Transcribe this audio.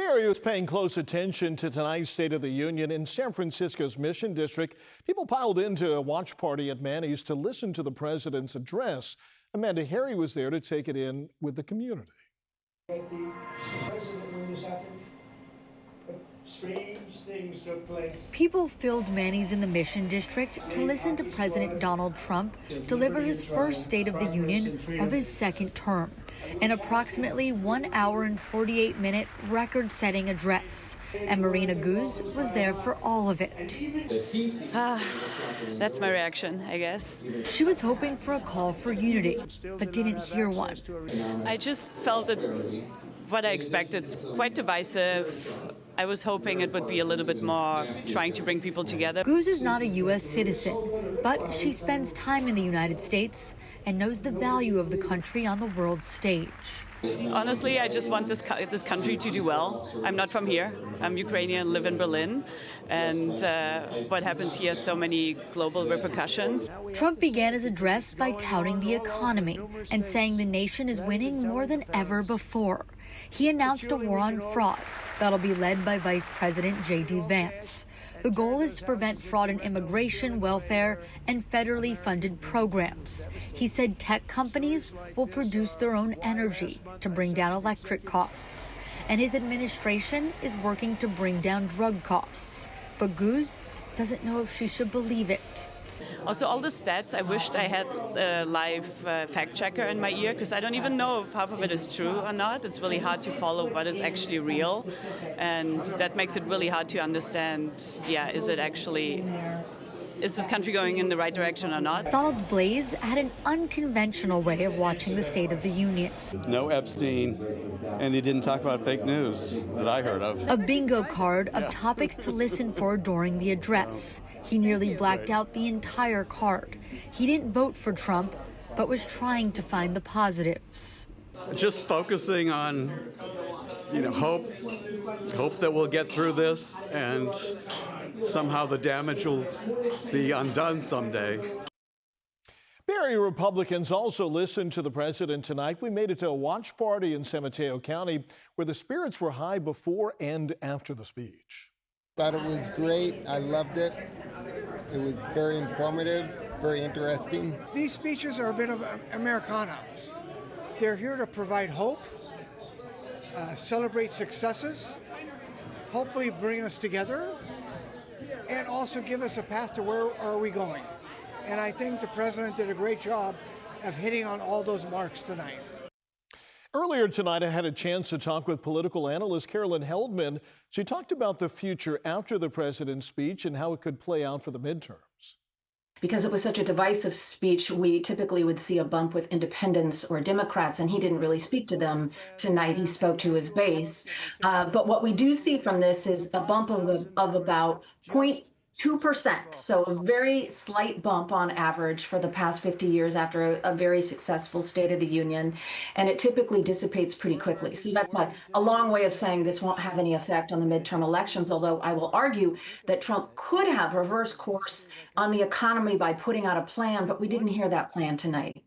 Bay Area is paying close attention to tonight's State of the Union in San Francisco's Mission District. People piled into a watch party at Manny's to listen to the president's address. Amanda Harry was there to take it in with the community. Strange things took place. People filled Manny's in the Mission District to listen to President Donald Trump deliver his first State of the Union of his second term, an approximately 1 hour and 48-minute record-setting address. And Marina Guz was there for all of it. That's my reaction, I guess. She was hoping for a call for unity, but didn't hear one. I just felt it's what I expected. It's quite divisive. I was hoping it would be a little bit more trying to bring people together. Guz is not a U.S. citizen, but she spends time in the United States and knows the value of the country on the world stage. Honestly, I just want this country to do well. I'm not from here. I'm Ukrainian, live in Berlin. And what happens here has so many global repercussions. Trump began his address by touting the economy and saying the nation is winning more than ever before. He announced a war on fraud that'll be led by Vice President J.D. Vance. The goal is to prevent fraud in immigration, welfare, and federally funded programs. He said tech companies will produce their own energy to bring down electric costs. And his administration is working to bring down drug costs. But Guz doesn't know if she should believe it. Also, all the stats, I wished I had a live fact checker in my ear, because I don't even know if half of it is true or not. It's really hard to follow what is actually real, and that makes it really hard to understand, is this country going in the right direction or not? Donald Blaze had an unconventional way of watching the State of the Union. No Epstein, and he didn't talk about fake news that I heard of. A bingo card of topics to listen for during the address. He nearly blacked out the entire card. He didn't vote for Trump, but was trying to find the positives. Just focusing on, hope that we'll get through this, and somehow the damage will be undone someday. Bay Area Republicans also listened to the president tonight. We made it to a watch party in San Mateo County where the spirits were high before and after the speech. Thought it was great. I loved it. It was very informative, very interesting. These speeches are a bit of Americana. They're here to provide hope, celebrate successes, hopefully bring us together, and also give us a path to where are we going. And I think the president did a great job of hitting on all those marks tonight. Earlier tonight, I had a chance to talk with political analyst Carolyn Heldman. She talked about the future after the president's speech and how it could play out for the midterms. Because it was such a divisive speech, we typically would see a bump with independents or Democrats, and he didn't really speak to them tonight. He spoke to his base. But what we do see from this is a bump of about 0.2%, so a very slight bump on average for the past 50 years after a very successful State of the Union, and it typically dissipates pretty quickly. So that's a long way of saying this won't have any effect on the midterm elections, although I will argue that Trump could have reversed course on the economy by putting out a plan, but we didn't hear that plan tonight.